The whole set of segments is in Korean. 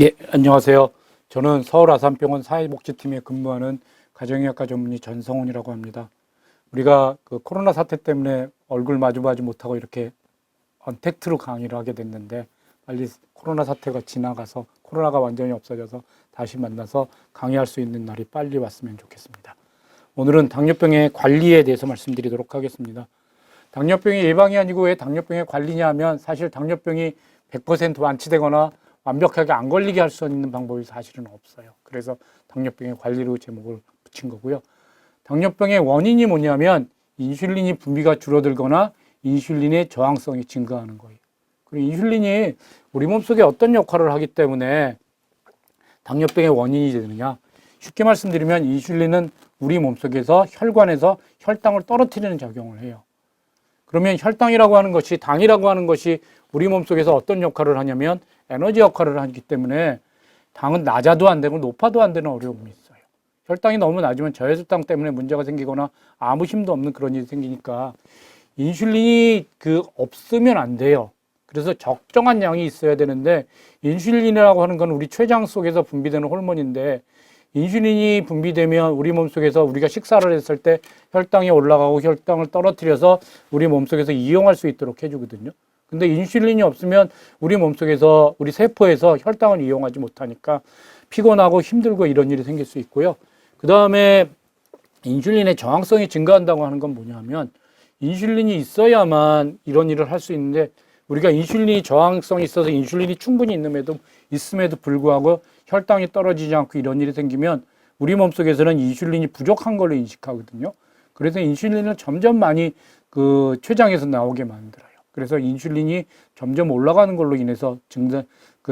예, 안녕하세요. 저는 서울 아산병원 사회복지팀에 근무하는 가정의학과 전문의 전성훈이라고 합니다. 우리가 그 코로나 사태 때문에 얼굴 마주보지 못하고 이렇게 언택트로 강의를 하게 됐는데 빨리 코로나 사태가 지나가서 코로나가 완전히 없어져서 다시 만나서 강의할 수 있는 날이 빨리 왔으면 좋겠습니다. 오늘은 당뇨병의 관리에 대해서 말씀드리도록 하겠습니다. 당뇨병의 예방이 아니고 왜 당뇨병의 관리냐 하면 사실 당뇨병이 100% 완치되거나 완벽하게 안 걸리게 할 수 있는 방법이 사실은 없어요. 그래서 당뇨병의 관리로 제목을 붙인 거고요. 당뇨병의 원인이 뭐냐면 인슐린이 분비가 줄어들거나 인슐린의 저항성이 증가하는 거예요. 그리고 인슐린이 우리 몸속에 어떤 역할을 하기 때문에 당뇨병의 원인이 되느냐. 쉽게 말씀드리면 인슐린은 우리 몸속에서 혈관에서 혈당을 떨어뜨리는 작용을 해요. 그러면 혈당이라고 하는 것이, 당이라고 하는 것이 우리 몸속에서 어떤 역할을 하냐면 에너지 역할을 하기 때문에 당은 낮아도 안 되고 높아도 안 되는 어려움이 있어요. 혈당이 너무 낮으면 저혈당 때문에 문제가 생기거나 아무 힘도 없는 그런 일이 생기니까 인슐린이 없으면 안 돼요. 그래서 적정한 양이 있어야 되는데 인슐린이라고 하는 건 우리 췌장 속에서 분비되는 호르몬인데 인슐린이 분비되면 우리 몸속에서 우리가 식사를 했을 때 혈당이 올라가고 혈당을 떨어뜨려서 우리 몸속에서 이용할 수 있도록 해주거든요. 근데 인슐린이 없으면 우리 몸속에서 우리 세포에서 혈당을 이용하지 못하니까 피곤하고 힘들고 이런 일이 생길 수 있고요. 그 다음에 인슐린의 저항성이 증가한다고 하는 건 뭐냐면 인슐린이 있어야만 이런 일을 할 수 있는데 우리가 인슐린이 저항성이 있어서 인슐린이 충분히 있음에도 불구하고 혈당이 떨어지지 않고 이런 일이 생기면 우리 몸속에서는 인슐린이 부족한 걸로 인식하거든요. 그래서 인슐린을 점점 많이 췌장에서 나오게 만들어요. 그래서 인슐린이 점점 올라가는 걸로 인해서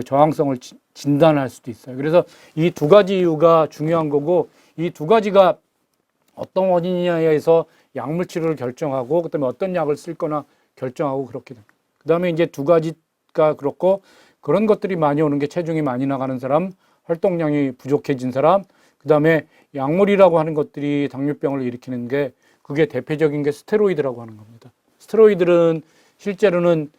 저항성을 진단할 수도 있어요. 그래서 이 두 가지 이유가 중요한 거고 이 두 가지가 어떤 원인이냐에 의해서 약물 치료를 결정하고 그다음에 어떤 약을 쓸 거나 결정하고 그렇게 됩니다. 그다음에 이제 두 가지가 그렇고 그런 것들이 많이 오는 게 체중이 많이 나가는 사람, 활동량이 부족해진 사람, 그다음에 약물이라고 하는 것들이 당뇨병을 일으키는 게 그게 대표적인 게 스테로이드라고 하는 겁니다. 스테로이드는 실제로는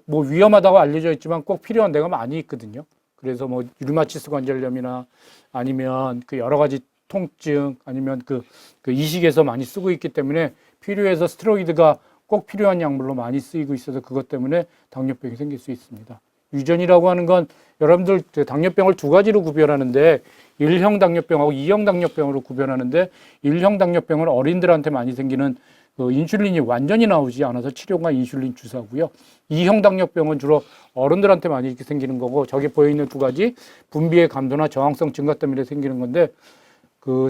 위험하다고 알려져 있지만 꼭 필요한 데가 많이 있거든요. 그래서 류마티스 관절염이나 아니면 여러 가지 통증 아니면 이식에서 많이 쓰고 있기 때문에 필요해서 스테로이드가 꼭 필요한 약물로 많이 쓰이고 있어서 그것 때문에 당뇨병이 생길 수 있습니다. 유전이라고 하는 건 여러분들 당뇨병을 두 가지로 구별하는데 1형 당뇨병하고 2형 당뇨병으로 구별하는데 1형 당뇨병은 어린들한테 많이 생기는 인슐린이 완전히 나오지 않아서 치료가 인슐린 주사고요. 2형 당뇨병은 주로 어른들한테 많이 이렇게 생기는 거고 저기 보여있는 두 가지 분비의 감소나 저항성 증가 때문에 생기는 건데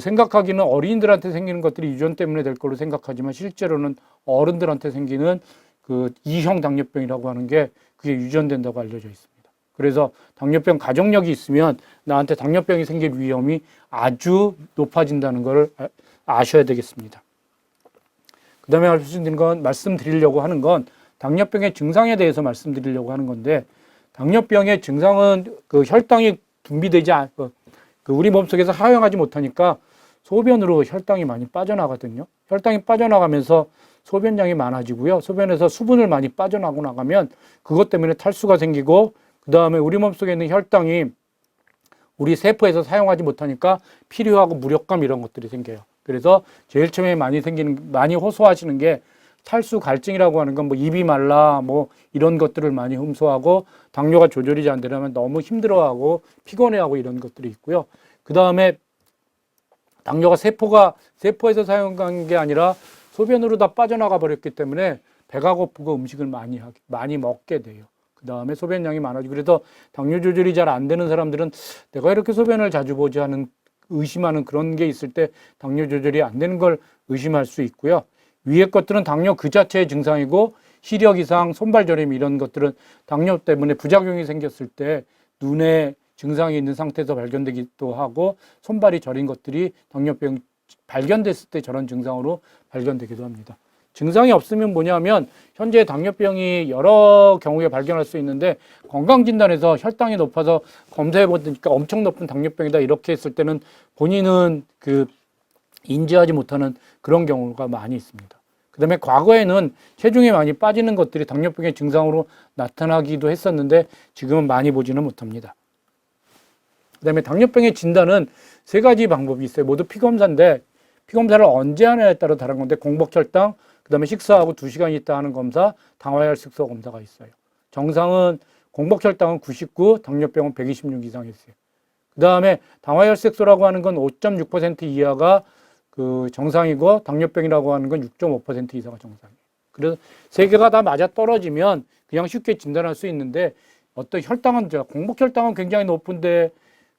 생각하기는 어린이들한테 생기는 것들이 유전 때문에 될 걸로 생각하지만 실제로는 어른들한테 생기는 2형 당뇨병이라고 하는 게 그게 유전된다고 알려져 있습니다. 그래서 당뇨병 가족력이 있으면 나한테 당뇨병이 생길 위험이 아주 높아진다는 걸 아셔야 되겠습니다. 그 다음에 말씀드리려고 하는 건 당뇨병의 증상에 대해서 말씀드리려고 하는 건데 당뇨병의 증상은 혈당이 분비되지 않고 우리 몸속에서 하용하지 못하니까 소변으로 혈당이 많이 빠져나가거든요. 혈당이 빠져나가면서 소변량이 많아지고요. 소변에서 수분을 많이 빠져나가고 나가면 그것 때문에 탈수가 생기고 그 다음에 우리 몸속에 있는 혈당이 우리 세포에서 사용하지 못하니까 피로하고 무력감 이런 것들이 생겨요. 그래서 제일 처음에 많이 호소하시는 게 탈수 갈증이라고 하는 건 입이 말라 이런 것들을 많이 흠소하고 당뇨가 조절이 안 되려면 너무 힘들어하고 피곤해하고 이런 것들이 있고요. 그 다음에 당뇨가 세포에서 사용한 게 아니라 소변으로 다 빠져나가 버렸기 때문에 배가 고프고 음식을 많이 먹게 돼요. 그 다음에 소변량이 많아지고 그래서 당뇨 조절이 잘 안 되는 사람들은 내가 이렇게 소변을 자주 보지 하는 의심하는 그런 게 있을 때 당뇨 조절이 안 되는 걸 의심할 수 있고요. 위에 것들은 당뇨 그 자체의 증상이고 시력 이상, 손발 저림 이런 것들은 당뇨 때문에 부작용이 생겼을 때 눈에 증상이 있는 상태에서 발견되기도 하고 손발이 저린 것들이 당뇨병 발견됐을 때 저런 증상으로 발견되기도 합니다. 증상이 없으면 뭐냐면 현재 당뇨병이 여러 경우에 발견할 수 있는데 건강진단에서 혈당이 높아서 검사해 보니까 엄청 높은 당뇨병이다 이렇게 했을 때는 본인은 인지하지 못하는 그런 경우가 많이 있습니다. 그 다음에 과거에는 체중이 많이 빠지는 것들이 당뇨병의 증상으로 나타나기도 했었는데 지금은 많이 보지는 못합니다. 그다음에 당뇨병의 진단은 세 가지 방법이 있어요. 모두 피검사인데 피검사를 언제 하냐에 따라 다른 건데 공복혈당, 그다음에 식사하고 2시간 있다 하는 검사, 당화혈색소 검사가 있어요. 정상은 공복혈당은 99, 당뇨병은 126 이상 있어요. 그다음에 당화혈색소라고 하는 건 5.6% 이하가 그 정상이고 당뇨병이라고 하는 건 6.5% 이상가 정상이에요. 그래서 세 개가 다 맞아 떨어지면 그냥 쉽게 진단할 수 있는데 어떤 혈당은 공복혈당은 굉장히 높은데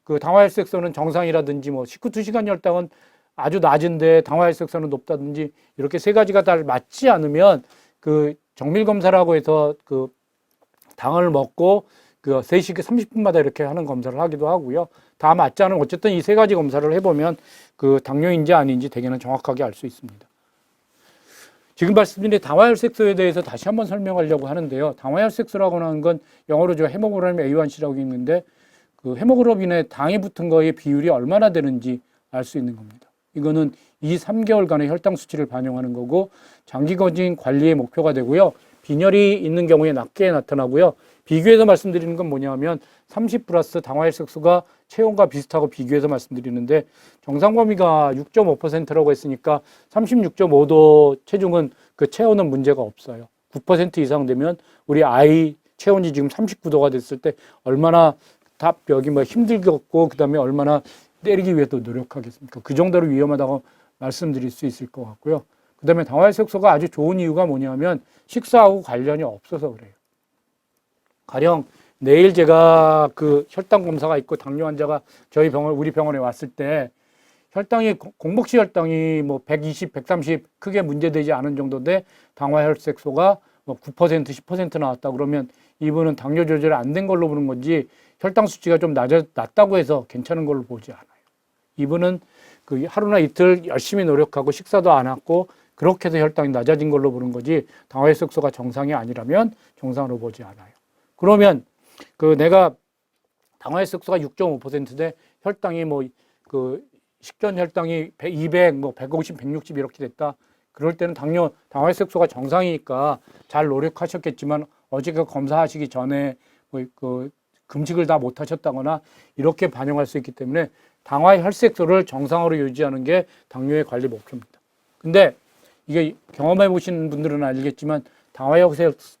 그 당화혈색소는 정상이라든지 뭐 2시간 혈당은 아주 낮은데 당화혈색소는 높다든지 이렇게 세 가지가 다 맞지 않으면 그 정밀 검사라고 해서 그 당을 먹고 그 3시 30분마다 이렇게 하는 검사를 하기도 하고요. 다 맞지 않으면 어쨌든 이 세 가지 검사를 해보면 그 당뇨인지 아닌지 대개는 정확하게 알 수 있습니다. 지금 말씀드린 당화혈색소에 대해서 다시 한번 설명하려고 하는데요. 당화혈색소라고 하는 건 영어로 저 헤모글로빈 A1C라고 읽는데 그 헤모글로빈에 당이 붙은 거의 비율이 얼마나 되는지 알 수 있는 겁니다. 이거는 2~3개월간의 혈당 수치를 반영하는 거고 장기적인 관리의 목표가 되고요. 빈혈이 있는 경우에 낮게 나타나고요. 비교해서 말씀드리는 건 뭐냐면 30 플러스 당화혈색소가 체온과 비슷하고 비교해서 말씀드리는데 정상 범위가 6.5%라고 했으니까 36.5도 체중은 그 체온은 문제가 없어요. 9% 이상 되면 우리 아이 체온이 지금 39도가 됐을 때 얼마나 여기 뭐 힘들겠고 그다음에 얼마나 때리기 위해 또 노력하겠습니까? 그 정도로 위험하다고 말씀드릴 수 있을 것 같고요. 그다음에 당화혈색소가 아주 좋은 이유가 뭐냐면 식사하고 관련이 없어서 그래요. 가령 내일 제가 그 혈당 검사가 있고 당뇨 환자가 우리 병원에 왔을 때 혈당이 공복시 혈당이 뭐 120, 130 크게 문제되지 않은 정도인데 당화혈색소가 뭐 9%, 10% 나왔다 그러면 이분은 당뇨 조절이 안 된 걸로 보는 건지 혈당 수치가 좀 낮다고 해서 괜찮은 걸로 보지 않아요. 이분은 그 하루나 이틀 열심히 노력하고 식사도 안 하고 그렇게 해서 혈당이 낮아진 걸로 보는 거지 당화혈색소가 정상이 아니라면 정상으로 보지 않아요. 그러면 그 내가 당화혈색소가 6.5%인데 혈당이 뭐 그 식전 혈당이 200, 뭐 150, 160 이렇게 됐다. 그럴 때는 당화혈색소가 정상이니까 잘 노력하셨겠지만 어저께 검사하시기 전에 뭐 그 금식을 다 못 하셨다거나 이렇게 반영할 수 있기 때문에 당화혈색소를 정상으로 유지하는 게 당뇨의 관리 목표입니다. 근데 이게 경험해 보신 분들은 알겠지만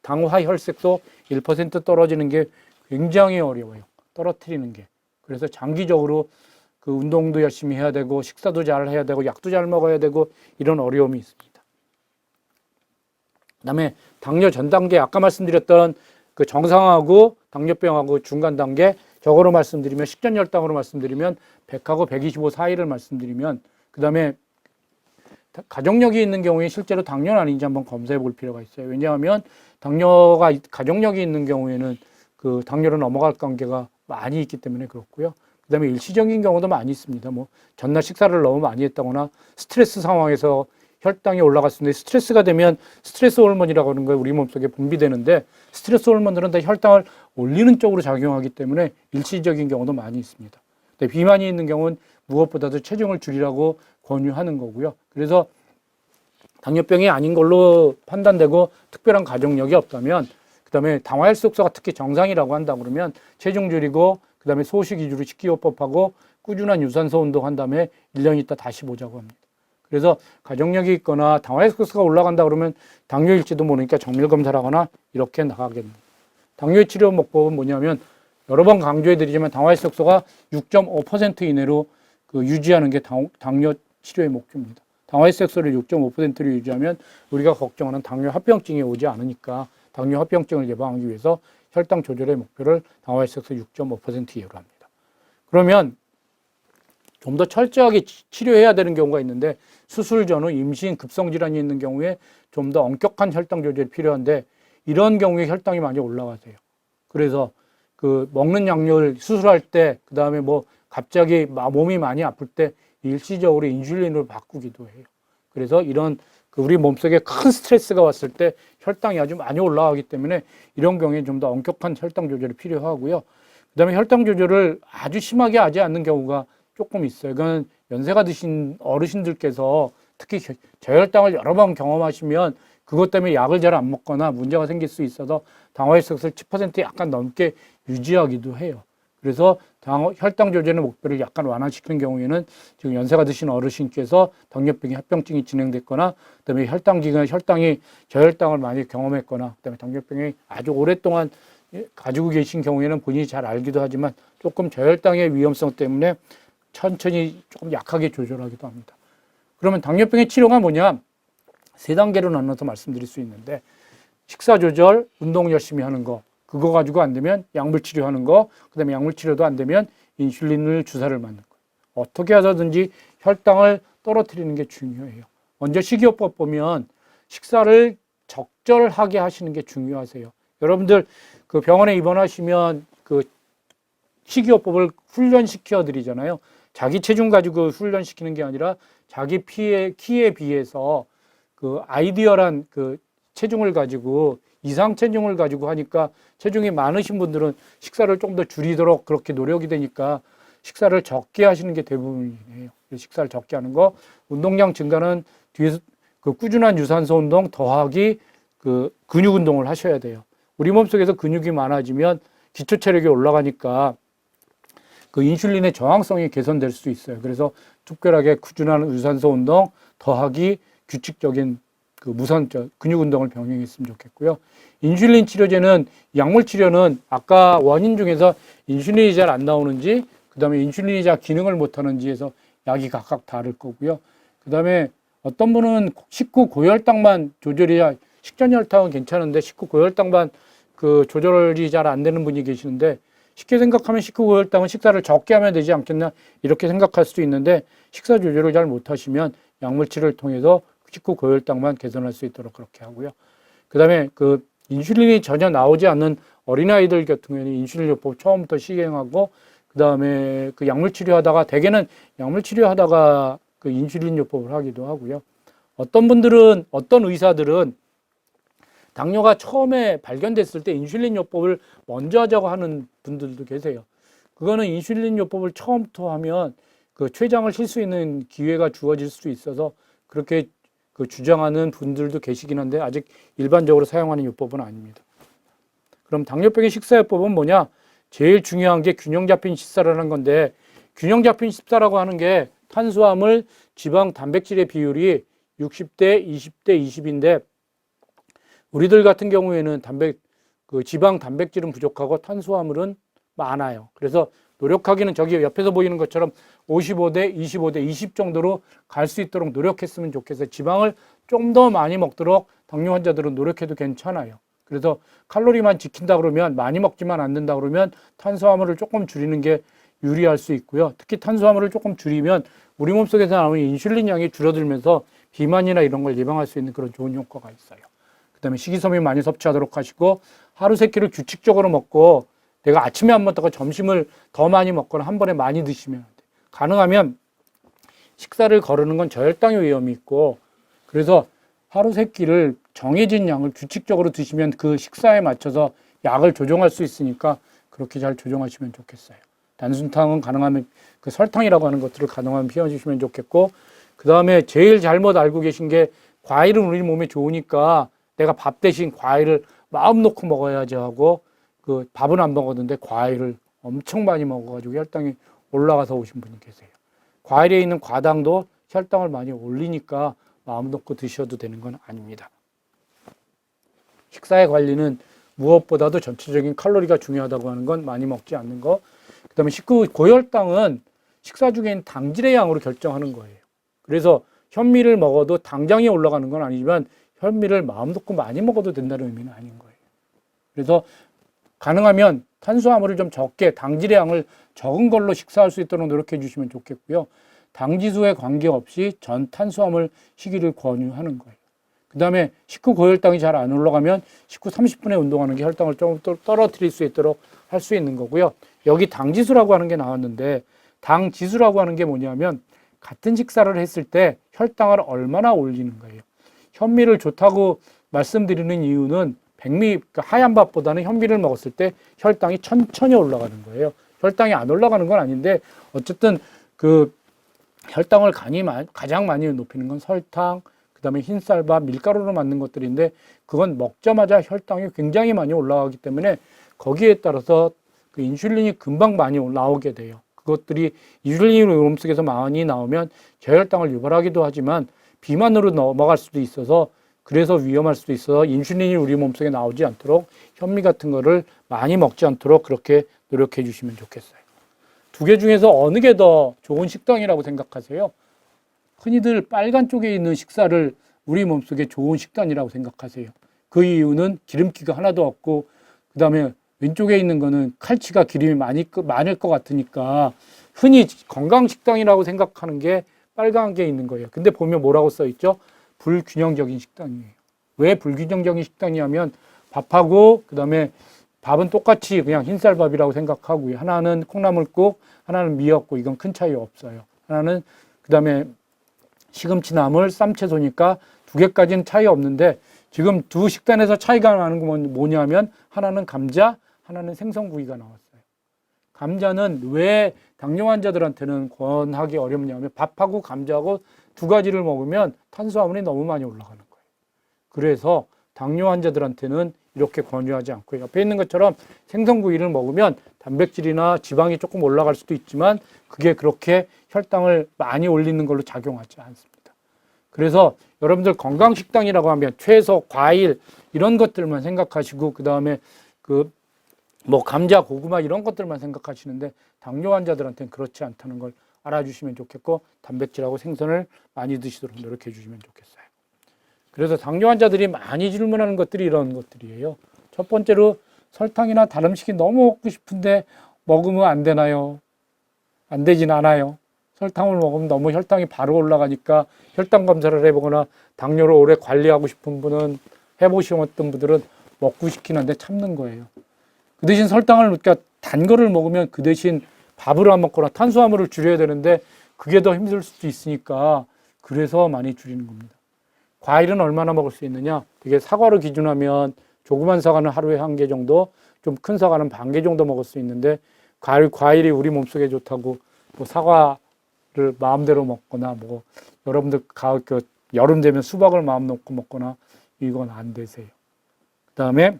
당화혈색소 1% 떨어지는 게 굉장히 어려워요. 떨어뜨리는 게. 그래서 장기적으로 그 운동도 열심히 해야 되고 식사도 잘 해야 되고 약도 잘 먹어야 되고 이런 어려움이 있습니다. 그다음에 당뇨 전 단계 아까 말씀드렸던 그 정상하고 당뇨병하고 중간 단계 저거로 말씀드리면 식전 혈당으로 말씀드리면 100하고 125 사이를 말씀드리면 그다음에 가족력이 있는 경우에 실제로 당뇨는 아닌지 한번 검사해 볼 필요가 있어요. 왜냐하면 당뇨가 가족력이 있는 경우에는 그 당뇨로 넘어갈 관계가 많이 있기 때문에 그렇고요. 그다음에 일시적인 경우도 많이 있습니다. 뭐 전날 식사를 너무 많이 했다거나 스트레스 상황에서 혈당이 올라갈 수 있는데 스트레스가 되면 스트레스 호르몬이라고 하는 거 우리 몸속에 분비되는데 스트레스 호르몬들은 다 혈당을 올리는 쪽으로 작용하기 때문에 일시적인 경우도 많이 있습니다. 근데 비만이 있는 경우는 무엇보다도 체중을 줄이라고 권유하는 거고요. 그래서 당뇨병이 아닌 걸로 판단되고 특별한 가족력이 없다면 그다음에 당화혈색소가 특히 정상이라고 한다 그러면 체중 줄이고 그다음에 소식 위주로 식이요법하고 꾸준한 유산소 운동한 다음에 1년 있다 다시 보자고 합니다. 그래서 가족력이 있거나 당화혈색소가 올라간다 그러면 당뇨일지도 모르니까 정밀 검사를 하거나 이렇게 나가겠네요. 당뇨 치료 목법은 뭐냐면 여러 번 강조해 드리지만 당화혈색소가 6.5% 이내로 그 유지하는 게 당뇨 치료의 목표입니다. 당화혈색소를 6.5%로 유지하면 우리가 걱정하는 당뇨 합병증이 오지 않으니까 당뇨 합병증을 예방하기 위해서 혈당 조절의 목표를 당화혈색소 6.5% 이하로 합니다. 그러면 좀 더 철저하게 치료해야 되는 경우가 있는데 수술 전후 임신 급성질환이 있는 경우에 좀 더 엄격한 혈당 조절이 필요한데 이런 경우에 혈당이 많이 올라가세요. 그래서 그 먹는 약물 수술할 때 그다음에 뭐 갑자기 몸이 많이 아플 때 일시적으로 인슐린으로 바꾸기도 해요. 그래서 이런 우리 몸속에 큰 스트레스가 왔을 때 혈당이 아주 많이 올라가기 때문에 이런 경우에 좀 더 엄격한 혈당 조절이 필요하고요. 그다음에 혈당 조절을 아주 심하게 하지 않는 경우가 조금 있어요. 이건 연세가 드신 어르신들께서 특히 저혈당을 여러 번 경험하시면 그것 때문에 약을 잘 안 먹거나 문제가 생길 수 있어서 당화혈색소를 10% 약간 넘게 유지하기도 해요. 그래서 혈당 조절의 목표를 약간 완화시키는 경우에는 지금 연세가 드신 어르신께서 당뇨병이 합병증이 진행됐거나 그다음에 혈당이 저혈당을 많이 경험했거나 그다음에 당뇨병이 아주 오랫동안 가지고 계신 경우에는 본인이 잘 알기도 하지만 조금 저혈당의 위험성 때문에 천천히 조금 약하게 조절하기도 합니다. 그러면 당뇨병의 치료가 뭐냐? 세 단계로 나눠서 말씀드릴 수 있는데 식사 조절, 운동 열심히 하는 거, 그거 가지고 안 되면 약물 치료하는 거, 그다음에 약물 치료도 안 되면 인슐린을 주사를 맞는 거. 어떻게 하든지 혈당을 떨어뜨리는 게 중요해요. 먼저 식이요법 보면 식사를 적절하게 하시는 게 중요하세요. 여러분들 그 병원에 입원하시면 그 식이요법을 훈련시켜 드리잖아요. 자기 체중 가지고 훈련시키는 게 아니라 자기 키에 비해서 그 아이디어란 그 체중을 가지고 이상 체중을 가지고 하니까 체중이 많으신 분들은 식사를 좀 더 줄이도록 그렇게 노력이 되니까 식사를 적게 하시는 게 대부분이에요. 식사를 적게 하는 거, 운동량 증가는 뒤에서 그 꾸준한 유산소 운동 더하기 그 근육 운동을 하셔야 돼요. 우리 몸속에서 근육이 많아지면 기초 체력이 올라가니까 그 인슐린의 저항성이 개선될 수 있어요. 그래서 특별하게 꾸준한 유산소 운동 더하기 규칙적인 그 근육 운동을 병행했으면 좋겠고요. 인슐린 치료제는 약물 치료는 아까 원인 중에서 인슐린이 잘 안 나오는지 그다음에 인슐린이 잘 기능을 못 하는지에서 약이 각각 다를 거고요. 그다음에 어떤 분은 식후 고혈당만 조절해야 식전 혈당은 괜찮은데 식후 고혈당만 그 조절이 잘 안 되는 분이 계시는데 쉽게 생각하면 식후 고혈당은 식사를 적게 하면 되지 않겠나 이렇게 생각할 수도 있는데 식사 조절을 잘 못하시면 약물 치료를 통해서 식후 고혈당만 개선할 수 있도록 그렇게 하고요. 그다음에 그 인슐린이 전혀 나오지 않는 어린아이들 같은 경우에는 인슐린 요법 처음부터 시행하고 그다음에 그 약물 치료하다가 대개는 약물 치료하다가 그 인슐린 요법을 하기도 하고요. 어떤 의사들은 당뇨가 처음에 발견됐을 때 인슐린 요법을 먼저 하자고 하는 분들도 계세요. 그거는 인슐린 요법을 처음부터 하면 그 췌장을 칠 수 있는 기회가 주어질 수 있어서 그렇게 그 주장하는 분들도 계시긴 한데 아직 일반적으로 사용하는 요법은 아닙니다. 그럼 당뇨병의 식사요법은 뭐냐? 제일 중요한 게 균형 잡힌 식사라는 건데 균형 잡힌 식사라고 하는 게 탄수화물, 지방, 단백질의 비율이 60대, 20대, 20인데 우리들 같은 경우에는 지방, 단백질은 부족하고 탄수화물은 많아요. 그래서 노력하기는 저기 옆에서 보이는 것처럼 55대, 25대, 20 정도로 갈 수 있도록 노력했으면 좋겠어요. 지방을 좀 더 많이 먹도록 당뇨 환자들은 노력해도 괜찮아요. 그래서 칼로리만 지킨다 그러면 많이 먹지만 않는다 그러면 탄수화물을 조금 줄이는 게 유리할 수 있고요. 특히 탄수화물을 조금 줄이면 우리 몸속에서 나오는 인슐린 양이 줄어들면서 비만이나 이런 걸 예방할 수 있는 그런 좋은 효과가 있어요. 그다음에 식이섬유 많이 섭취하도록 하시고 하루 3끼를 규칙적으로 먹고 내가 아침에 안 먹다가 점심을 더 많이 먹거나 한 번에 많이 드시면 안 돼요. 가능하면 식사를 거르는 건 저혈당의 위험이 있고 그래서 하루 3끼를 정해진 양을 규칙적으로 드시면 그 식사에 맞춰서 약을 조정할 수 있으니까 그렇게 잘 조정하시면 좋겠어요. 단순탕은 가능하면 그 설탕이라고 하는 것들을 가능하면 피워주시면 좋겠고 그 다음에 제일 잘못 알고 계신 게 과일은 우리 몸에 좋으니까 내가 밥 대신 과일을 마음 놓고 먹어야지 하고 그 밥은 안 먹었는데 과일을 엄청 많이 먹어가지고 혈당이 올라가서 오신 분이 계세요. 과일에 있는 과당도 혈당을 많이 올리니까 마음 놓고 드셔도 되는 건 아닙니다. 식사의 관리는 무엇보다도 전체적인 칼로리가 중요하다고 하는 건 많이 먹지 않는 거. 그 다음에 식후 고혈당은 식사 중엔 당질의 양으로 결정하는 거예요. 그래서 현미를 먹어도 당장이 올라가는 건 아니지만 현미를 마음 놓고 많이 먹어도 된다는 의미는 아닌 거예요. 그래서 가능하면 탄수화물을 좀 적게 당질의 양을 적은 걸로 식사할 수 있도록 노력해 주시면 좋겠고요. 당지수에 관계없이 전 탄수화물 시기를 권유하는 거예요. 그 다음에 식후 고혈당이 잘 안 올라가면 식후 30분에 운동하는 게 혈당을 조금 떨어뜨릴 수 있도록 할 수 있는 거고요. 여기 당지수라고 하는 게 나왔는데 당지수라고 하는 게 뭐냐면 같은 식사를 했을 때 혈당을 얼마나 올리는 거예요. 현미를 좋다고 말씀드리는 이유는 그러니까 하얀 밥보다는 현미를 먹었을 때 혈당이 천천히 올라가는 거예요. 혈당이 안 올라가는 건 아닌데 어쨌든 그 혈당을 가장 많이 높이는 건 설탕, 그다음에 흰쌀밥, 밀가루로 만든 것들인데 그건 먹자마자 혈당이 굉장히 많이 올라가기 때문에 거기에 따라서 그 인슐린이 금방 많이 나오게 돼요. 그것들이 인슐린이 우리 몸속에서 많이 나오면 저혈당을 유발하기도 하지만 비만으로 넘어갈 수도 있어서 그래서 위험할 수도 있어서 인슐린이 우리 몸속에 나오지 않도록 현미 같은 거를 많이 먹지 않도록 그렇게 노력해 주시면 좋겠어요. 두 개 중에서 어느 게 더 좋은 식단이라고 생각하세요? 흔히들 빨간 쪽에 있는 식사를 우리 몸속에 좋은 식단이라고 생각하세요. 그 이유는 기름기가 하나도 없고 그 다음에 왼쪽에 있는 거는 칼치가 기름이 많을 것 같으니까 흔히 건강식단이라고 생각하는 게 빨간 게 있는 거예요. 근데 보면 뭐라고 써 있죠? 불균형적인 식단이에요. 왜 불균형적인 식단이냐면 밥하고 그 다음에 밥은 똑같이 그냥 흰쌀밥이라고 생각하고요. 하나는 콩나물국, 하나는 미역국, 이건 큰 차이 없어요. 하나는 그 다음에 시금치, 나물, 쌈채소니까 두 개까지는 차이 없는데 지금 두 식단에서 차이가 나는 건 뭐냐면 하나는 감자, 하나는 생선구이가 나왔어요. 감자는 왜 당뇨 환자들한테는 권하기 어렵냐면 밥하고 감자하고 두 가지를 먹으면 탄수화물이 너무 많이 올라가는 거예요. 그래서 당뇨 환자들한테는 이렇게 권유하지 않고 옆에 있는 것처럼 생선구이를 먹으면 단백질이나 지방이 조금 올라갈 수도 있지만 그게 그렇게 혈당을 많이 올리는 걸로 작용하지 않습니다. 그래서 여러분들 건강식단이라고 하면 채소, 과일 이런 것들만 생각하시고 그 다음에 뭐 감자, 고구마 이런 것들만 생각하시는데 당뇨 환자들한테는 그렇지 않다는 걸 알아주시면 좋겠고 단백질하고 생선을 많이 드시도록 노력해 주시면 좋겠어요. 그래서 당뇨 환자들이 많이 질문하는 것들이 이런 것들이에요. 첫 번째로 설탕이나 단 음식이 너무 먹고 싶은데 먹으면 안 되나요? 안 되진 않아요. 설탕을 먹으면 너무 혈당이 바로 올라가니까 혈당 검사를 해보거나 당뇨를 오래 관리하고 싶은 분은 해보셨던 분들은 먹고 싶긴 한데 참는 거예요. 그 대신 설탕을 그러니까 단 거를 먹으면 그 대신 밥을 안 먹거나 탄수화물을 줄여야 되는데 그게 더 힘들 수도 있으니까 그래서 많이 줄이는 겁니다. 과일은 얼마나 먹을 수 있느냐? 되게 사과로 기준하면 조그만 사과는 하루에 1개 정도, 좀 큰 사과는 반 개 정도 먹을 수 있는데 과일이 우리 몸속에 좋다고 뭐 사과를 마음대로 먹거나 뭐 여러분들 여름 되면 수박을 마음 놓고 먹거나 이건 안 되세요. 그다음에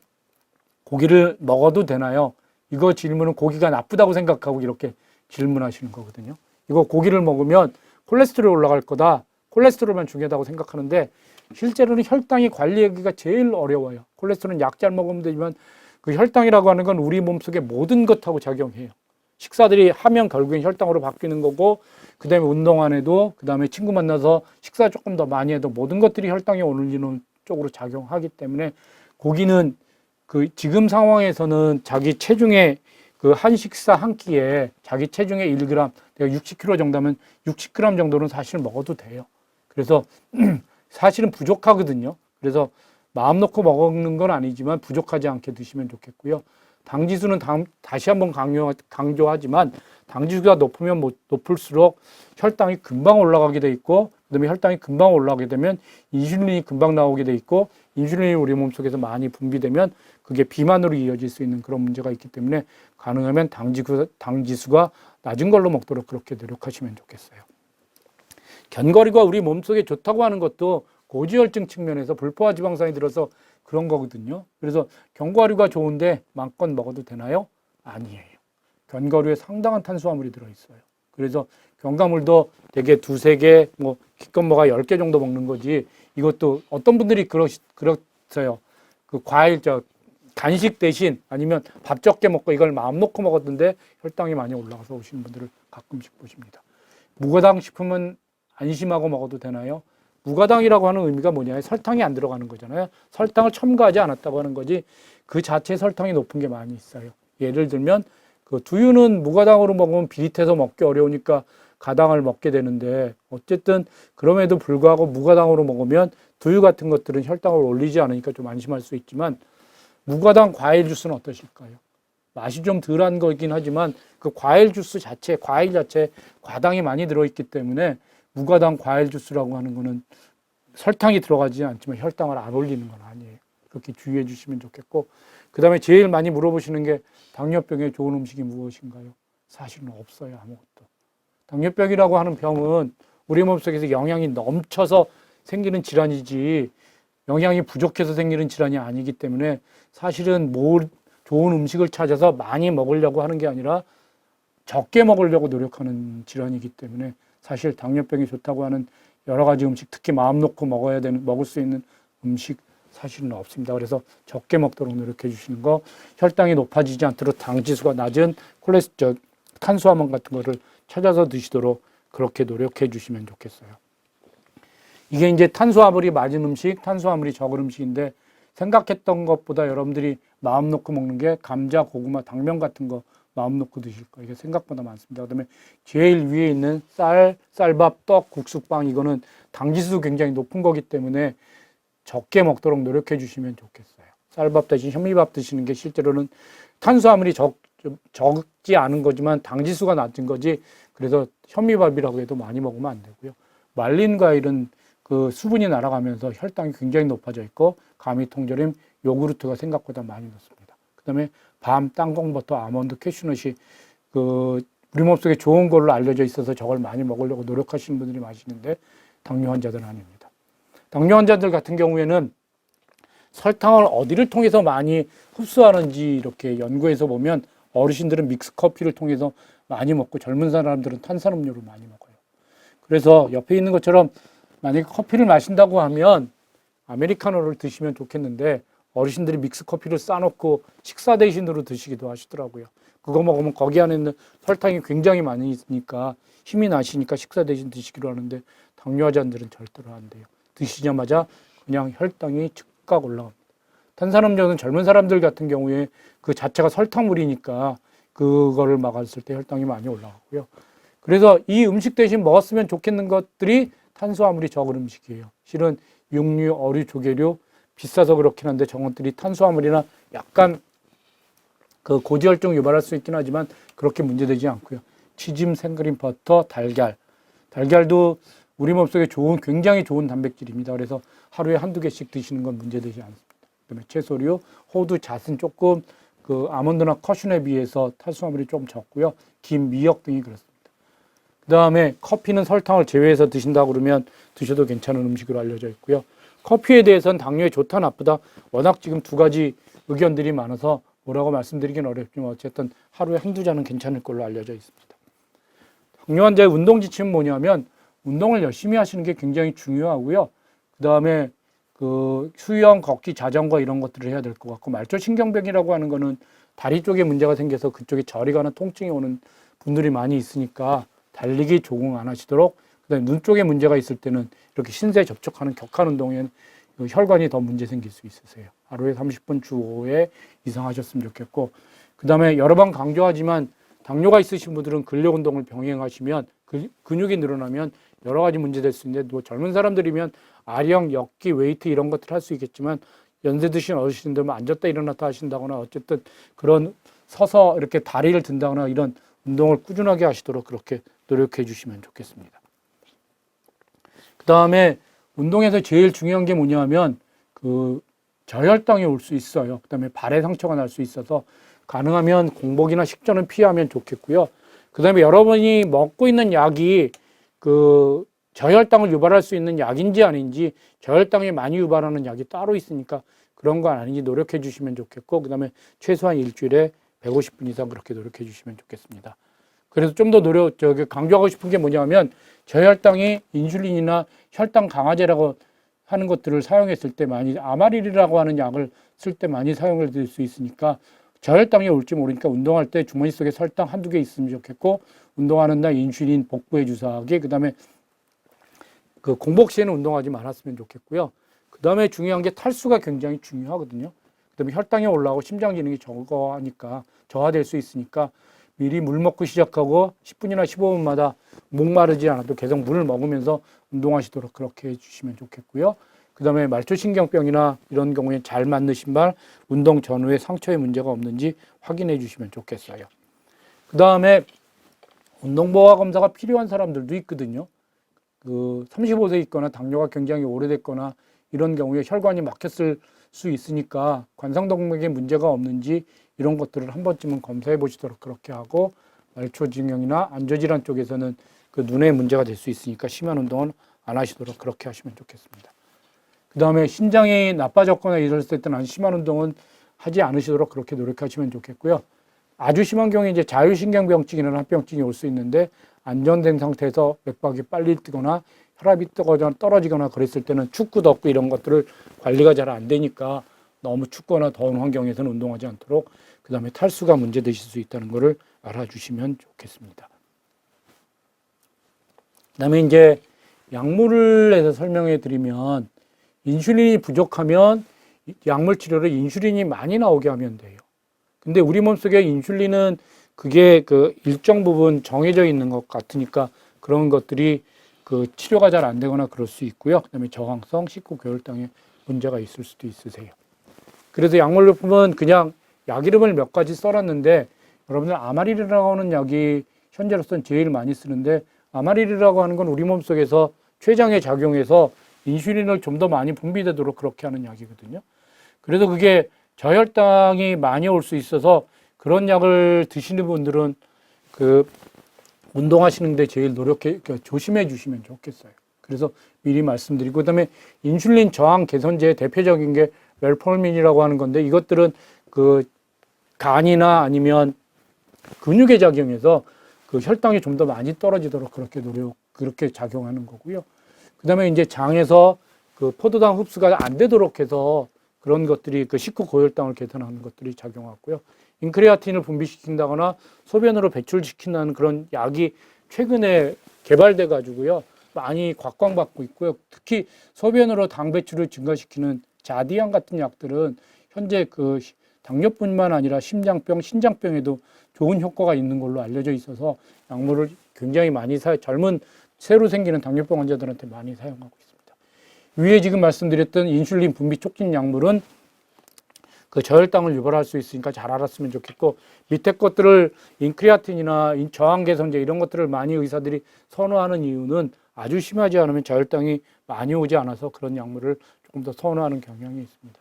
고기를 먹어도 되나요? 이거 질문은 고기가 나쁘다고 생각하고 이렇게 질문하시는 거거든요. 이거 고기를 먹으면 콜레스테롤 올라갈 거다. 콜레스테롤만 중요하다고 생각하는데 실제로는 혈당이 관리하기가 제일 어려워요. 콜레스테롤은 약 잘 먹으면 되지만 그 혈당이라고 하는 건 우리 몸속의 모든 것하고 작용해요. 식사들이 하면 결국엔 혈당으로 바뀌는 거고 그 다음에 운동 안 해도 그 다음에 친구 만나서 식사 조금 더 많이 해도 모든 것들이 혈당에 올리는 쪽으로 작용하기 때문에 고기는 그 지금 상황에서는 자기 체중의 그 한 식사 한 끼에 자기 체중의 1g, 내가 60kg 정도면 60g 정도는 사실 먹어도 돼요. 그래서 사실은 부족하거든요. 그래서 마음 놓고 먹는 건 아니지만 부족하지 않게 드시면 좋겠고요. 당지수는 다시 한번 강조하지만 당지수가 높으면 높을수록 혈당이 금방 올라가게 돼 있고 그다음에 혈당이 금방 올라가게 되면 인슐린이 금방 나오게 돼 있고 인슐린이 우리 몸속에서 많이 분비되면 그게 비만으로 이어질 수 있는 그런 문제가 있기 때문에 가능하면 당지수가 낮은 걸로 먹도록 그렇게 노력하시면 좋겠어요. 견과류가 우리 몸속에 좋다고 하는 것도 고지혈증 측면에서 불포화 지방산이 들어서 그런 거거든요. 그래서 견과류가 좋은데 마음껏 먹어도 되나요? 아니에요. 견과류에 상당한 탄수화물이 들어있어요. 그래서 견과물도 되게 2-3개, 뭐 기껏 먹어 10개 정도 먹는 거지. 이것도 어떤 분들이 그렇어요. 그 과일, 간식 대신 아니면 밥 적게 먹고 이걸 마음 놓고 먹었는데 혈당이 많이 올라가서 오시는 분들을 가끔씩 보십니다. 무가당 식품은 안심하고 먹어도 되나요? 무가당이라고 하는 의미가 뭐냐? 설탕이 안 들어가는 거잖아요. 설탕을 첨가하지 않았다고 하는 거지 그 자체 설탕이 높은 게 많이 있어요. 예를 들면 그 두유는 무가당으로 먹으면 비릿해서 먹기 어려우니까 가당을 먹게 되는데 어쨌든 그럼에도 불구하고 무가당으로 먹으면 두유 같은 것들은 혈당을 올리지 않으니까 좀 안심할 수 있지만 무가당 과일 주스는 어떠실까요? 맛이 좀 덜한 거긴 하지만 그 과일 주스 자체, 과일 자체에 과당이 많이 들어있기 때문에 무가당 과일 주스라고 하는 거는 설탕이 들어가지 않지만 혈당을 안 올리는 건 아니에요. 그렇게 주의해 주시면 좋겠고 그 다음에 제일 많이 물어보시는 게 당뇨병에 좋은 음식이 무엇인가요? 사실은 없어요. 아무것도. 당뇨병이라고 하는 병은 우리 몸속에서 영양이 넘쳐서 생기는 질환이지 영양이 부족해서 생기는 질환이 아니기 때문에 사실은 좋은 음식을 찾아서 많이 먹으려고 하는 게 아니라 적게 먹으려고 노력하는 질환이기 때문에 사실 당뇨병이 좋다고 하는 여러 가지 음식, 특히 마음 놓고 먹을 수 있는 음식 사실은 없습니다. 그래서 적게 먹도록 노력해 주시는 거, 혈당이 높아지지 않도록 당 지수가 낮은 탄수화물 같은 거를 찾아서 드시도록 그렇게 노력해 주시면 좋겠어요. 이게 이제 탄수화물이 많은 음식, 탄수화물이 적은 음식인데 생각했던 것보다 여러분들이 마음 놓고 먹는 게 감자, 고구마, 당면 같은 거 마음 놓고 드실 거 이게 생각보다 많습니다. 그다음에 제일 위에 있는 쌀밥, 떡, 국수빵 이거는 당지수 굉장히 높은 거기 때문에 적게 먹도록 노력해 주시면 좋겠어요. 쌀밥 대신 현미밥 드시는 게 실제로는 탄수화물이 적지 않은 거지만 당지수가 낮은 거지 그래서 현미밥이라고 해도 많이 먹으면 안 되고요. 말린 과일은 그 수분이 날아가면서 혈당이 굉장히 높아져 있고 감이 통조림, 요구르트가 생각보다 많이 넣습니다. 그다음에 밤, 땅콩버터, 아몬드, 캐슈넛이 우리 몸속에 좋은 걸로 알려져 있어서 저걸 많이 먹으려고 노력하시는 분들이 많으시는데 당뇨 환자들은 아닙니다. 당뇨 환자들 같은 경우에는 설탕을 어디를 통해서 많이 흡수하는지 이렇게 연구해서 보면 어르신들은 믹스 커피를 통해서 많이 먹고 젊은 사람들은 탄산음료를 많이 먹어요. 그래서 옆에 있는 것처럼 만약에 커피를 마신다고 하면 아메리카노를 드시면 좋겠는데 어르신들이 믹스 커피를 싸놓고 식사 대신으로 드시기도 하시더라고요. 그거 먹으면 거기 안에 있는 설탕이 굉장히 많이 있으니까 힘이 나시니까 식사 대신 드시기로 하는데 당뇨 환자들은 절대로 안 돼요. 드시자마자 그냥 혈당이 즉각 올라갑니다. 탄산음료는 젊은 사람들 같은 경우에 그 자체가 설탕물이니까 그거를 막았을 때 혈당이 많이 올라가고요. 그래서 이 음식 대신 먹었으면 좋겠는 것들이 탄수화물이 적은 음식이에요. 실은 육류, 어류, 조개류 비싸서 그렇긴 한데 저런 것들이 탄수화물이나 약간 그 고지혈증 유발할 수 있긴 하지만 그렇게 문제되지 않고요. 치즈, 생크림, 버터, 달걀. 달걀도 우리 몸속에 굉장히 좋은 단백질입니다. 그래서 하루에 한두 개씩 드시는 건 문제되지 않습니다. 그다음에 채소류, 호두, 잣은 조금 그 아몬드나 커슈에 비해서 탄수화물이 좀 적고요. 김, 미역 등이 그렇습니다. 그다음에 커피는 설탕을 제외해서 드신다고 그러면 드셔도 괜찮은 음식으로 알려져 있고요. 커피에 대해서는 당뇨에 좋다 나쁘다 워낙 지금 두 가지 의견들이 많아서 뭐라고 말씀드리긴 어렵지만 어쨌든 하루에 한두 잔은 괜찮을 걸로 알려져 있습니다. 당뇨 환자의 운동 지침은 뭐냐면 운동을 열심히 하시는 게 굉장히 중요하고요. 그다음에 그 수영, 걷기, 자전거 이런 것들을 해야 될 것 같고 말초신경병이라고 하는 거는 다리 쪽에 문제가 생겨서 그쪽에 저리가나 통증이 오는 분들이 많이 있으니까 달리기, 조깅 안 하시도록 그다음에 눈 쪽에 문제가 있을 때는 이렇게 신세 접촉하는 격한 운동에는 혈관이 더 문제 생길 수 있으세요. 하루에 30분 주 5회 이상 하셨으면 좋겠고 그다음에 여러 번 강조하지만 당뇨가 있으신 분들은 근력 운동을 병행하시면 근육이 늘어나면 여러 가지 문제 될 수 있는데 또 젊은 사람들이면 아령, 역기, 웨이트 이런 것들 할 수 있겠지만 연세 드신 어르신들은 앉았다 일어났다 하신다거나 어쨌든 그런 서서 이렇게 다리를 든다거나 이런 운동을 꾸준하게 하시도록 그렇게 노력해 주시면 좋겠습니다. 그 다음에 운동에서 제일 중요한 게 뭐냐면 저혈당이 올 수 있어요. 그 다음에 발에 상처가 날 수 있어서 가능하면 공복이나 식전은 피하면 좋겠고요. 그 다음에 여러분이 먹고 있는 약이 저혈당을 유발할 수 있는 약인지 아닌지 저혈당이 많이 유발하는 약이 따로 있으니까 그런 건 아닌지 노력해 주시면 좋겠고 그 다음에 최소한 일주일에 150분 이상 그렇게 노력해 주시면 좋겠습니다. 그래서 좀 더 강조하고 싶은 게 뭐냐면 저혈당이 인슐린이나 혈당 강화제라고 하는 것들을 사용했을 때 많이 아마릴이라고 하는 약을 쓸 때 많이 사용을 될 수 있으니까 저혈당이 올지 모르니까 운동할 때 주머니 속에 설탕 한두 개 있으면 좋겠고 운동하는 날 인슐린 복부에 주사하기 그다음에 공복 시에는 운동하지 말았으면 좋겠고요. 그다음에 중요한 게 탈수가 굉장히 중요하거든요. 그다음에 혈당이 올라오고 심장 기능이 저하될 수 있으니까 미리 물 먹고 시작하고 10분이나 15분마다 목마르지 않아도 계속 물을 먹으면서 운동하시도록 그렇게 해주시면 좋겠고요. 그 다음에 말초신경병이나 이런 경우에 잘 맞는 신발, 운동 전후에 상처에 문제가 없는지 확인해 주시면 좋겠어요. 그 다음에 운동보호 검사가 필요한 사람들도 있거든요. 35세 있거나 당뇨가 굉장히 오래됐거나 이런 경우에 혈관이 막혔을 수 있으니까 관상동맥에 문제가 없는지 이런 것들을 한 번쯤은 검사해 보시도록 그렇게 하고 말초증형이나 안저질환 쪽에서는 눈에 문제가 될 수 있으니까 심한 운동은 안 하시도록 그렇게 하시면 좋겠습니다. 그 다음에 신장이 나빠졌거나 이랬을 때는 심한 운동은 하지 않으시도록 그렇게 노력하시면 좋겠고요. 아주 심한 경우에 이제 자율신경병증이라는 합병증이 올 수 있는데 안정된 상태에서 맥박이 빨리 뛰거나 혈압이 뜨거나 떨어지거나 그랬을 때는 춥고 덥고 이런 것들을 관리가 잘 안 되니까 너무 춥거나 더운 환경에서는 운동하지 않도록, 그 다음에 탈수가 문제되실 수 있다는 것을 알아주시면 좋겠습니다. 그 다음에 이제 약물을 해서 설명해 드리면, 인슐린이 부족하면 약물 치료를 인슐린이 많이 나오게 하면 돼요. 근데 우리 몸속에 인슐린은 그게 그 일정 부분 정해져 있는 것 같으니까 그런 것들이 그 치료가 잘 안 되거나 그럴 수 있고요. 그다음에 저항성 식후 고혈당에 문제가 있을 수도 있으세요. 그래서 약물료품은 그냥 약 이름을 몇 가지 써놨는데, 여러분들 아마릴이라고 하는 약이 현재로서는 제일 많이 쓰는데, 아마릴이라고 하는 건 우리 몸속에서 췌장에 작용해서 인슐린을 좀 더 많이 분비되도록 그렇게 하는 약이거든요. 그래서 그게 저혈당이 많이 올 수 있어서 그런 약을 드시는 분들은 그 운동하시는데 제일 조심해 주시면 좋겠어요. 그래서 미리 말씀드리고, 그다음에 인슐린 저항 개선제의 대표적인 게 멜포르민이라고 하는 건데, 이것들은 그 간이나 아니면 근육에 작용해서 그 혈당이 좀 더 많이 떨어지도록 그렇게 작용하는 거고요. 그다음에 이제 장에서 그 포도당 흡수가 안 되도록 해서 그런 것들이 그 식후 고혈당을 개선하는 것들이 작용하고요. 인크레아틴을 분비시킨다거나 소변으로 배출시킨다는 그런 약이 최근에 개발돼 가지고요, 많이 곽광받고 있고요. 특히 소변으로 당 배출을 증가시키는 자디안 같은 약들은 현재 그 당뇨뿐만 아니라 심장병, 신장병에도 좋은 효과가 있는 걸로 알려져 있어서 약물을 굉장히 많이 젊은 새로 생기는 당뇨병 환자들한테 많이 사용하고 있습니다. 위에 지금 말씀드렸던 인슐린 분비 촉진 약물은 그 저혈당을 유발할 수 있으니까 잘 알았으면 좋겠고, 밑에 것들을 인크레아틴이나 저항 개선제 이런 것들을 많이 의사들이 선호하는 이유는 아주 심하지 않으면 저혈당이 많이 오지 않아서 그런 약물을 조금 더 선호하는 경향이 있습니다.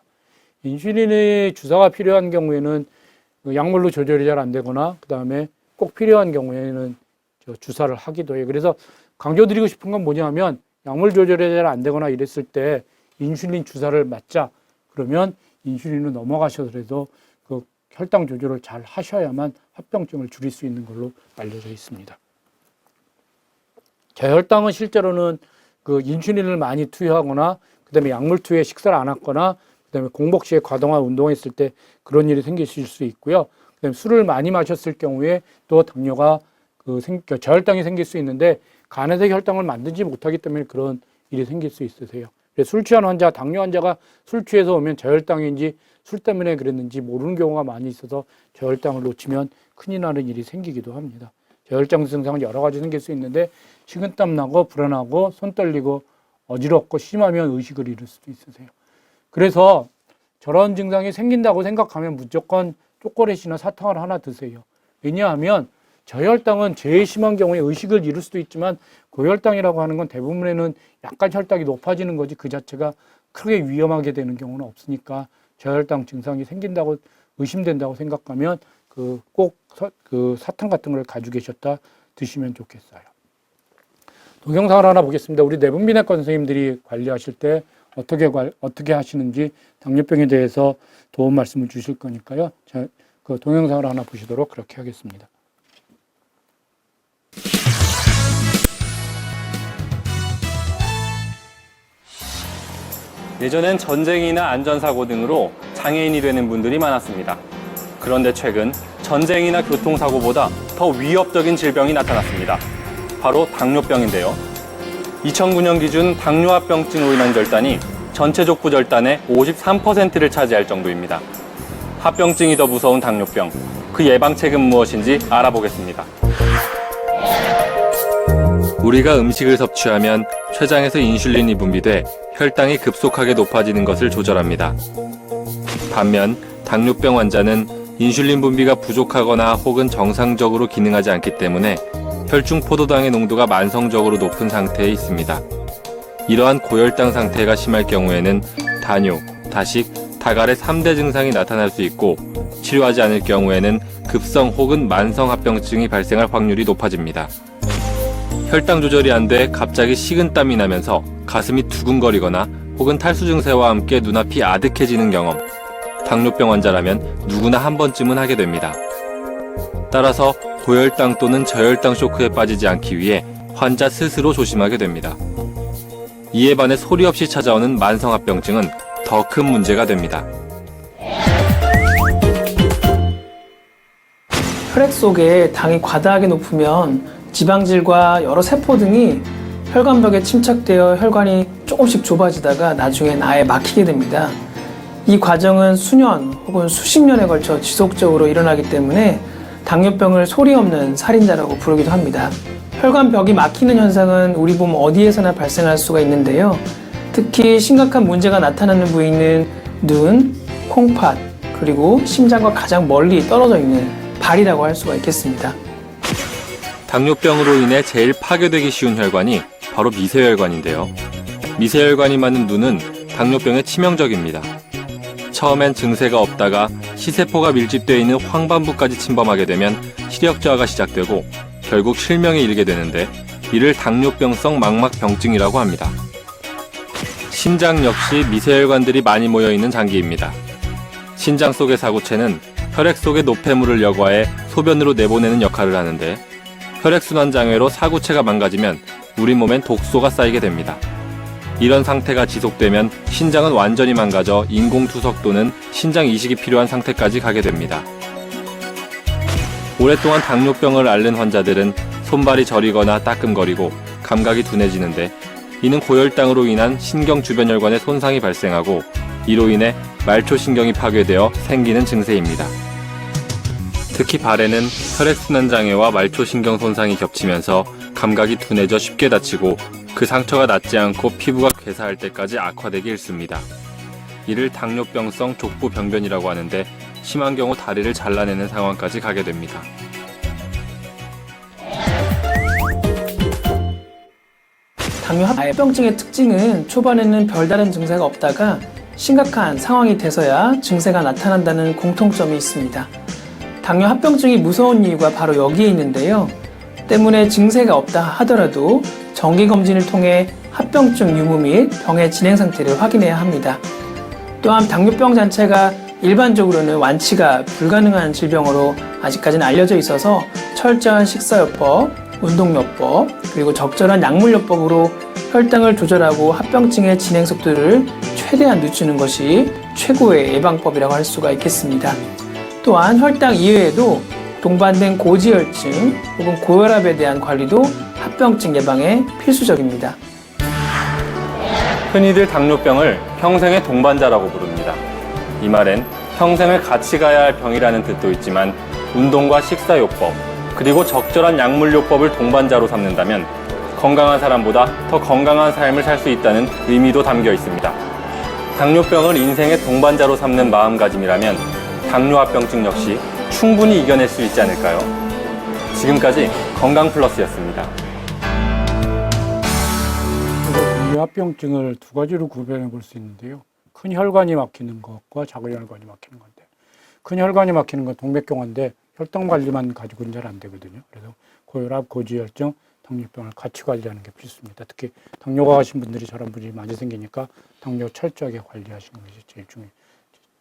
인슐린의 주사가 필요한 경우에는 약물로 조절이 잘 안 되거나, 그 다음에 꼭 필요한 경우에는 주사를 하기도 해요. 그래서 강조드리고 싶은 건 뭐냐면, 약물 조절이 잘 안 되거나 이랬을 때 인슐린 주사를 맞자 그러면 인슐린을 넘어가셔서라도 그 혈당 조절을 잘 하셔야만 합병증을 줄일 수 있는 걸로 알려져 있습니다. 저혈당은 실제로는 그 인슐린을 많이 투여하거나, 그 다음에 약물 투여에 식사를 안 하거나, 그 다음에 공복 시에 과도한 운동했을 때 그런 일이 생기실 수 있고요. 그 다음에 술을 많이 마셨을 경우에 또 당뇨가 저혈당이 생길 수 있는데, 간에서 혈당을 만들지 못하기 때문에 그런 일이 생길 수 있으세요. 술 취한 환자, 당뇨 환자가 술 취해서 오면 저혈당인지 술 때문에 그랬는지 모르는 경우가 많이 있어서 저혈당을 놓치면 큰일 나는 일이 생기기도 합니다. 저혈당 증상은 여러 가지 생길 수 있는데, 식은땀 나고 불안하고 손 떨리고 어지럽고 심하면 의식을 잃을 수도 있으세요. 그래서 저런 증상이 생긴다고 생각하면 무조건 초콜릿이나 사탕을 하나 드세요. 왜냐하면 저혈당은 제일 심한 경우에 의식을 잃을 수도 있지만, 고혈당이라고 하는 건 대부분에는 약간 혈당이 높아지는 거지 그 자체가 크게 위험하게 되는 경우는 없으니까, 저혈당 증상이 생긴다고 의심된다고 생각하면 꼭 사탕 같은 걸 가지고 계셨다 드시면 좋겠어요. 동영상을 하나 보겠습니다. 우리 내분비내과 선생님들이 관리하실 때 어떻게 하시는지 당뇨병에 대해서 도움 말씀을 주실 거니까요. 자, 그 동영상을 하나 보시도록 그렇게 하겠습니다. 예전엔 전쟁이나 안전사고 등으로 장애인이 되는 분들이 많았습니다. 그런데 최근 전쟁이나 교통사고보다 더 위협적인 질병이 나타났습니다. 바로 당뇨병인데요. 2009년 기준 당뇨합병증으로 인한 절단이 전체 족부 절단의 53%를 차지할 정도입니다. 합병증이 더 무서운 당뇨병, 그 예방책은 무엇인지 알아보겠습니다. 우리가 음식을 섭취하면 췌장에서 인슐린이 분비돼 혈당이 급속하게 높아지는 것을 조절합니다. 반면 당뇨병 환자는 인슐린 분비가 부족하거나 혹은 정상적으로 기능하지 않기 때문에 혈중 포도당의 농도가 만성적으로 높은 상태에 있습니다. 이러한 고혈당 상태가 심할 경우에는 다뇨, 다식, 다갈의 3대 증상이 나타날 수 있고, 치료하지 않을 경우에는 급성 혹은 만성 합병증이 발생할 확률이 높아집니다. 혈당 조절이 안 돼 갑자기 식은땀이 나면서 가슴이 두근거리거나 혹은 탈수 증세와 함께 눈앞이 아득해지는 경험, 당뇨병 환자라면 누구나 한 번쯤은 하게 됩니다. 따라서 고혈당 또는 저혈당 쇼크에 빠지지 않기 위해 환자 스스로 조심하게 됩니다. 이에 반해 소리 없이 찾아오는 만성합병증은 더 큰 문제가 됩니다. 혈액 속에 당이 과다하게 높으면 지방질과 여러 세포 등이 혈관벽에 침착되어 혈관이 조금씩 좁아지다가 나중엔 아예 막히게 됩니다. 이 과정은 수년 혹은 수십 년에 걸쳐 지속적으로 일어나기 때문에 당뇨병을 소리 없는 살인자라고 부르기도 합니다. 혈관벽이 막히는 현상은 우리 몸 어디에서나 발생할 수가 있는데요. 특히 심각한 문제가 나타나는 부위는 눈, 콩팥, 그리고 심장과 가장 멀리 떨어져 있는 발이라고 할 수가 있겠습니다. 당뇨병으로 인해 제일 파괴되기 쉬운 혈관이 바로 미세혈관인데요. 미세혈관이 많은 눈은 당뇨병에 치명적입니다. 처음엔 증세가 없다가 시세포가 밀집되어 있는 황반부까지 침범하게 되면 시력 저하가 시작되고 결국 실명에 이르게 되는데 이를 당뇨병성 망막병증이라고 합니다. 심장 역시 미세혈관들이 많이 모여있는 장기입니다. 신장 속의 사구체는 혈액 속의 노폐물을 여과해 소변으로 내보내는 역할을 하는데 혈액순환 장애로 사구체가 망가지면 우리 몸엔 독소가 쌓이게 됩니다. 이런 상태가 지속되면 신장은 완전히 망가져 인공투석 또는 신장 이식이 필요한 상태까지 가게 됩니다. 오랫동안 당뇨병을 앓는 환자들은 손발이 저리거나 따끔거리고 감각이 둔해지는데 이는 고혈당으로 인한 신경 주변 혈관에 손상이 발생하고 이로 인해 말초신경이 파괴되어 생기는 증세입니다. 특히 발에는 혈액순환 장애와 말초신경 손상이 겹치면서 감각이 둔해져 쉽게 다치고 그 상처가 낫지 않고 피부가 괴사할 때까지 악화되기 일쑤입니다. 이를 당뇨병성 족부병변이라고 하는데 심한 경우 다리를 잘라내는 상황까지 가게 됩니다. 당뇨합병증의 특징은 초반에는 별다른 증세가 없다가 심각한 상황이 돼서야 증세가 나타난다는 공통점이 있습니다. 당뇨합병증이 무서운 이유가 바로 여기에 있는데요. 때문에 증세가 없다 하더라도 정기검진을 통해 합병증 유무 및 병의 진행 상태를 확인해야 합니다. 또한 당뇨병 자체가 일반적으로는 완치가 불가능한 질병으로 아직까지는 알려져 있어서 철저한 식사요법, 운동요법, 그리고 적절한 약물요법으로 혈당을 조절하고 합병증의 진행 속도를 최대한 늦추는 것이 최고의 예방법이라고 할 수가 있겠습니다. 또한 혈당 이외에도 동반된 고지혈증 혹은 고혈압에 대한 관리도 합병증 예방에 필수적입니다. 흔히들 당뇨병을 평생의 동반자라고 부릅니다. 이 말엔 평생을 같이 가야 할 병이라는 뜻도 있지만 운동과 식사요법, 그리고 적절한 약물요법을 동반자로 삼는다면 건강한 사람보다 더 건강한 삶을 살 수 있다는 의미도 담겨 있습니다. 당뇨병을 인생의 동반자로 삼는 마음가짐이라면 당뇨합병증 역시 충분히 이겨낼 수 있지 않을까요? 지금까지 건강플러스였습니다. 당뇨합병증을 두 가지로 구별해 볼 수 있는데요. 큰 혈관이 막히는 것과 작은 혈관이 막히는 건데, 큰 혈관이 막히는 건 동맥경화인데 혈당 관리만 가지고는 잘 안 되거든요. 그래서 고혈압, 고지혈증, 당뇨병을 같이 관리하는 게 필수입니다. 특히 당뇨가 가신 분들이 저런 분이 많이 생기니까 당뇨 철저하게 관리하시는 것이 제일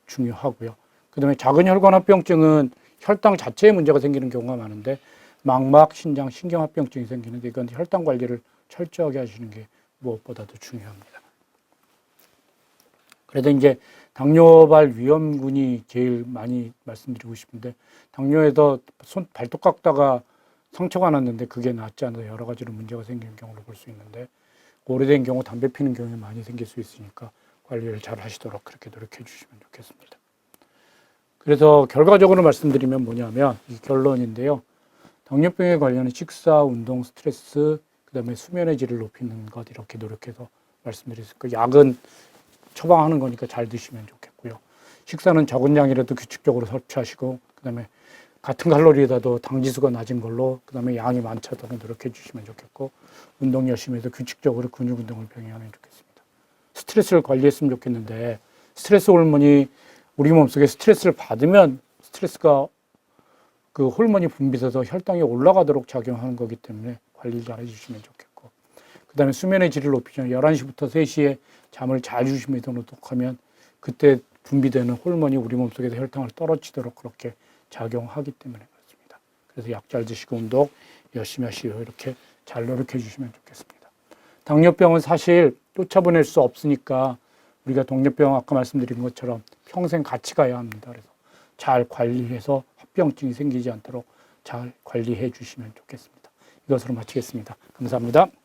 중요하고요. 그 다음에 작은 혈관합병증은 혈당 자체에 문제가 생기는 경우가 많은데 망막, 신장, 신경합병증이 생기는데 이건 혈당 관리를 철저하게 하시는 게 무엇보다도 중요합니다. 그래서 이제 당뇨발 위험군이 제일 많이 말씀드리고 싶은데 당뇨에서 발톱 깎다가 상처가 났는데 그게 낫지 않아서 여러 가지로 문제가 생기는 경우를 볼 수 있는데 오래된 경우 담배 피는 경우에 많이 생길 수 있으니까 관리를 잘 하시도록 그렇게 노력해 주시면 좋겠습니다. 그래서 결과적으로 말씀드리면 뭐냐면 이 결론인데요. 당뇨병에 관련한 식사, 운동, 스트레스, 그 다음에 수면의 질을 높이는 것 이렇게 노력해서 말씀드렸을 거예요. 약은 처방하는 거니까 잘 드시면 좋겠고요. 식사는 적은 양이라도 규칙적으로 섭취하시고 그 다음에 같은 칼로리에다도 당지수가 낮은 걸로 그 다음에 양이 많다도록 노력해 주시면 좋겠고 운동 열심히 해서 규칙적으로 근육 운동을 병행하면 좋겠습니다. 스트레스를 관리했으면 좋겠는데 스트레스 호르몬이 우리 몸속에 스트레스를 받으면 스트레스가 그 호르몬이 분비돼서 혈당이 올라가도록 작용하는 거기 때문에 관리 잘 해주시면 좋겠고 그 다음에 수면의 질을 높이죠. 11시부터 3시에 잠을 잘 주무시면서 하면 그때 분비되는 호르몬이 우리 몸속에서 혈당을 떨어지도록 그렇게 작용하기 때문에 그렇습니다. 그래서 약 잘 드시고 운동 열심히 하시고 이렇게 잘 노력해 주시면 좋겠습니다. 당뇨병은 사실 쫓아보낼 수 없으니까 우리가 당뇨병 아까 말씀드린 것처럼 평생 같이 가야 합니다. 그래서 잘 관리해서 합병증이 생기지 않도록 잘 관리해 주시면 좋겠습니다. 이것으로 마치겠습니다. 감사합니다.